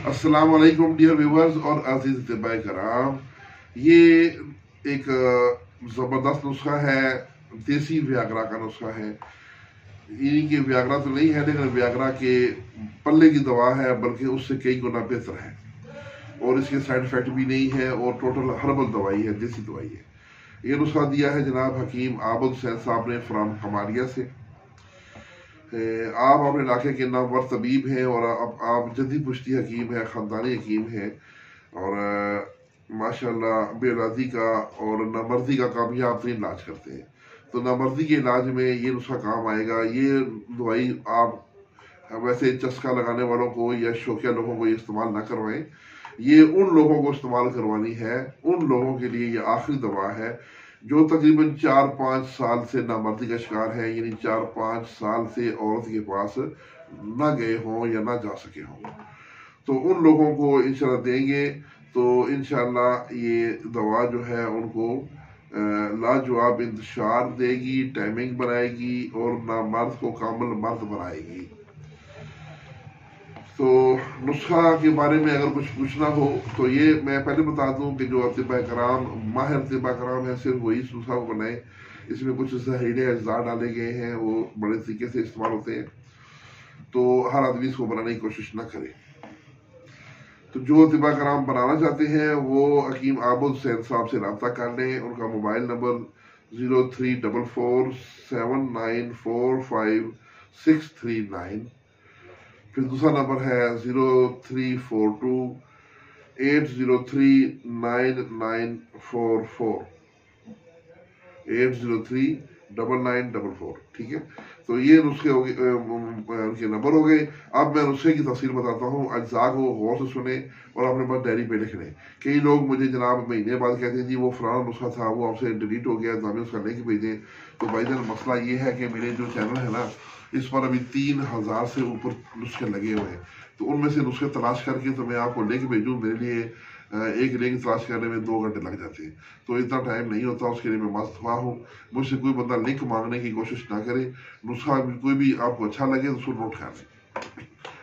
السلام علیکم dear viewers اور عزیز طباء کرام، یہ ایک زبردست نسخہ ہے، دیسی ویاگرا کا نسخہ ہے۔ یعنی کہ ویاگرا تو نہیں ہے لیکن ویاگرا کے پلے کی دوا ہے، بلکہ اس سے کئی گنا بہتر ہے، اور اس کے سائیڈ افیکٹ بھی نہیں ہے، اور ٹوٹل ہربل دوائی ہے، دیسی دوائی ہے۔ یہ نسخہ دیا ہے جناب حکیم عابد حسین صاحب نے فرام کمالیہ سے۔ آپ اپنے علاقے کے نامور طبیب ہیں، اور آپ جدی پشتی حکیم ہیں، خاندانی حکیم ہیں، اور ماشاءاللہ بے اولادی کا اور نامردی کا کامیاب ترین علاج کرتے ہیں۔ تو نامردی کے علاج میں یہ نسخہ کام آئے گا۔ یہ دوائی آپ ویسے چسکا لگانے والوں کو یا شوقیہ لوگوں کو یہ استعمال نہ کروائیں، یہ ان لوگوں کو استعمال کروانی ہے، ان لوگوں کے لیے یہ آخری دوا ہے جو تقریباً 4-5 سال سے نامردی کا شکار ہے، یعنی 4-5 سال سے عورت کے پاس نہ گئے ہوں یا نہ جا سکے ہوں، تو ان لوگوں کو انشاءاللہ دیں گے۔ تو انشاءاللہ یہ دوا جو ہے ان کو لاجواب انتشار دے گی، ٹائمنگ بنائے گی، اور نامرد کو کامل مرد بنائے گی۔ تو نسخہ کے بارے میں اگر کچھ پوچھنا ہو تو یہ میں پہلے بتا دوں کہ جو طباء کرام ماہر طباء کرام ہیں صرف وہی اس نسخہ کو بنائیں۔ اس میں کچھ زہریلے اجزاء ڈالے گئے ہیں، وہ بڑے طریقے سے استعمال ہوتے ہیں، تو ہر آدمی اس کو بنانے کی کوشش نہ کرے۔ تو جو طباء کرام بنانا چاہتے ہیں وہ حکیم عابد حسین صاحب سے رابطہ کر لیں۔ ان کا موبائل نمبر 0344794569، پھر دوسرا نمبر ہے 0342-803-9944 803-9944، ٹھیک ہے۔ تو یہ نسخے ان کے نمبر ہو گئے۔ اب میں نسخے کی تفصیل بتاتا ہوں، اجزاء کو غور سے سنیں اور اپنے پاس ڈائری پہ لکھ لیں۔ کئی لوگ مجھے جناب مہینے بعد کہتے ہیں جی وہ فلانا نسخہ تھا وہ آپ سے ڈیلیٹ ہو گیا، تو ہمیں اس کا لنک بھیجیں۔ تو بھائی جان مسئلہ یہ ہے کہ میرے جو چینل ہے نا، اس پر ابھی 3000 سے اوپر نسخے لگے ہوئے ہیں، تو ان میں سے نسخے تلاش کر کے تو میں آپ کو لنک بھیجوں، میرے لیے ایک لنک تلاش کرنے میں 2 گھنٹے لگ جاتے ہیں، تو اتنا ٹائم نہیں ہوتا، اس کے لیے میں معذرت خواہ ہوں۔ مجھ سے کوئی بندہ لنک مانگنے کی کوشش نہ کرے۔ نسخہ کوئی بھی آپ کو اچھا لگے تو اس کو نوٹ کر لیں،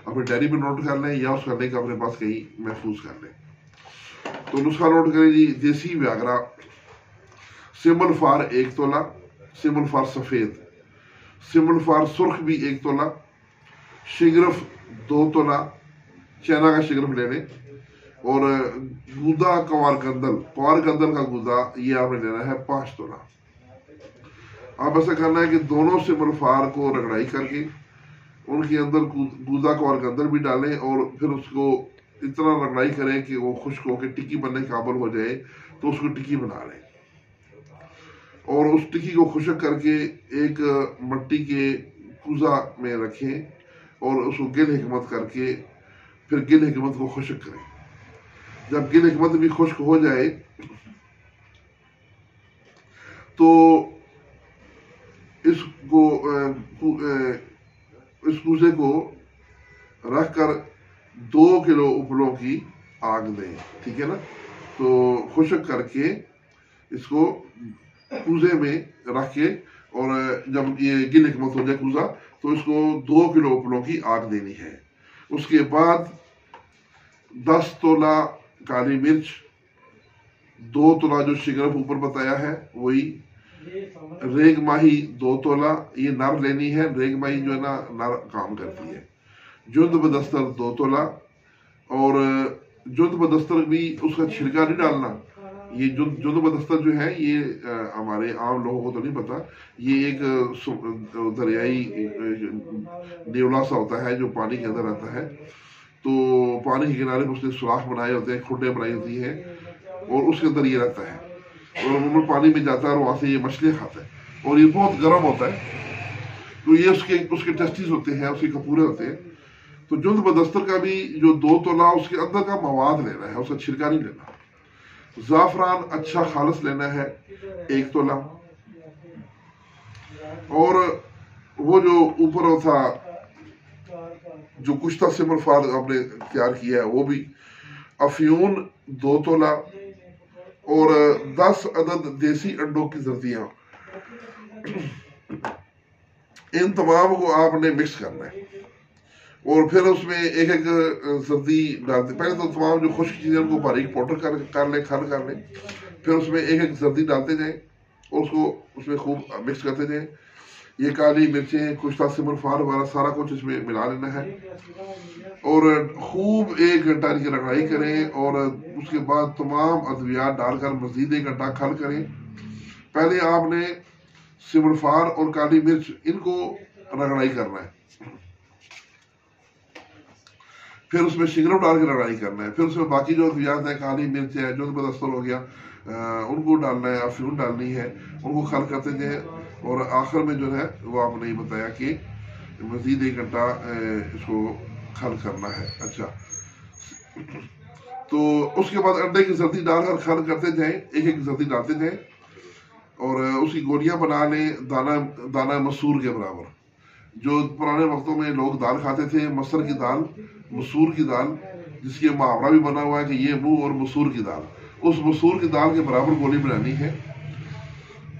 اپنے ڈائری پہ نوٹ کر لیں، یا اس کا لنک اپنے پاس کہیں محفوظ کر لیں۔ تو نسخہ نوٹ کریں جی: دیسی Vyaghra, small for 1 تولہ، small for سفید، سمل فار سرخ بھی 1 تولہ، شگرف 2 تولہ، چینا کا شگرف لے لیں، اور گودا کوار گندل کا گودا یہ آپ نے لینا ہے 5 تولہ۔ آپ ایسا کرنا ہے کہ دونوں سمل فار کو رگڑائی کر کے ان کے اندر گودا کوار گندل بھی ڈالیں، اور پھر اس کو اتنا رگڑائی کریں کہ وہ خشک ہو کے ٹکی بننے کے قابل ہو جائے، تو اس کو ٹکی بنا لیں، اور اس ٹکی کو خشک کر کے ایک مٹی کے کوزہ میں رکھیں، اور اس کو گل حکمت کر کے پھر گل حکمت کو خشک کریں۔ جب گل حکمت بھی خشک ہو جائے تو اس کوزے کو رکھ کر 2 کلو اپلوں کی آگ دیں، ٹھیک ہے نا۔ تو خشک کر کے اس کو کوزے میں رکھ کے، اور جب یہ گل حکمت ہو جائے کوزہ، تو اس کو 2 کلو اپلوں کی آگ دینی ہے۔ اس کے بعد 10 تولہ کالی مرچ، 2 تولہ جو شگرف اوپر بتایا ہے وہی، ریگ ماہی 2 تولہ، یہ نر لینی ہے، ریگ ماہی جو ہے نا نر کام کرتی ہے، جند بدستر 2 تولہ، اور جند بدستر بھی اس کا چھلکا نہیں ڈالنا۔ یہ جند بدستر جو ہے یہ ہمارے عام لوگوں کو تو نہیں پتا، یہ ایک دریائی نیولا سا ہوتا ہے جو پانی کے اندر رہتا ہے، تو پانی کے کنارے میں اس نے سوراخ بنائے ہوتے ہیں، کھڈے بنائی ہوتی ہیں، اور اس کے اندر یہ رہتا ہے، اور وہ پانی میں جاتا ہے اور وہاں سے یہ مچھلیاں کھاتا ہے، اور یہ بہت گرم ہوتا ہے، تو یہ اس کے ٹیسٹیز ہوتے ہیں، اس کے کپورے ہوتے ہیں۔ تو جند بدستر کا بھی جو 2 تولہ اس کے اندر کا مواد لینا ہے، اس کا چھلکا نہیں لینا۔ زعفران اچھا خالص لینا ہے 1 تولہ، اور وہ جو اوپر تھا جو کشتہ سمل فار آپ نے تیار کیا ہے وہ بھی، افیون 2 تولہ، اور 10 عدد دیسی انڈوں کی زردیاں، ان تمام کو آپ نے مکس کرنا ہے، اور پھر اس میں ایک ایک زردی ڈالتے، پہلے تو تمام جو خشک چیزیں ان کو باریک پاؤڈر کر لیں، کھل کر لیں، پھر اس میں ایک ایک زردی ڈالتے جائیں اور اس کو اس میں خوب مکس کرتے جائیں. یہ کالی مرچیں، کشتہ سمرفار وغیرہ سارا کچھ اس میں ملا لینا ہے اور خوب 1 گھنٹہ کی رگڑائی کریں اور اس کے بعد تمام ادویات ڈال کر مزید 1 گھنٹہ کھل کریں. پہلے آپ نے سمرفار اور کالی مرچ ان کو رگڑائی کرنا ہے، پھر اس میں شنگرم ڈال کے رگڑائی کرنا ہے، پھر اس میں باقی جو ادویات ہیں، کالی مرچ ہے، جو بدستر ہو گیا، ان کو ڈالنا ہے، افیون ڈالنی ہے، ان کو کھل کرتے جائیں اور آخر میں جو ہے وہ آپ نے بتایا کہ مزید 1 گھنٹہ اس کو کھل کرنا ہے. اچھا، تو اس کے بعد انڈے کی زردی ڈال کر کھل کرتے جائیں، ایک ایک زردی ڈالتے جائیں اور اس کی گولیاں بنا لیں دانہ مسور کے برابر. جو پرانے وقتوں میں لوگ دال کھاتے تھے، مسر کی دال، مسور کی دال، جس کی محاورہ بھی بنا ہوا ہے کہ یہ منہ اور مسور کی دال، اس مسور کی دال کے برابر گولی بنانی ہے.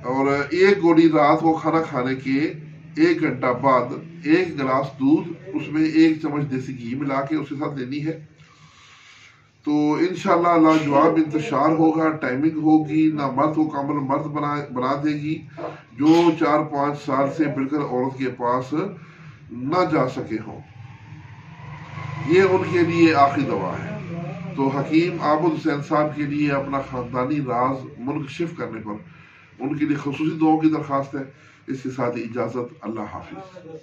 اور ایک گولی رات کو کھانا کھانے کے 1 گھنٹہ بعد 1 گلاس دودھ، اس میں 1 چمچ دیسی گھی ملا کے اس کے ساتھ لینی ہے. تو انشاءاللہ لاجواب انتشار ہوگا، ٹائمنگ ہوگی، نہ مرد کو کامل مرد بنا دے گی. جو 4-5 سال سے بالکل عورت کے پاس نہ جا سکے ہوں، یہ ان کے لیے آخری دوا ہے. تو حکیم عابد حسین صاحب کے لیے اپنا خاندانی راز منکشف کرنے پر ان کے لیے خصوصی دعاؤں کی درخواست ہے. اس کے ساتھ اجازت، اللہ حافظ.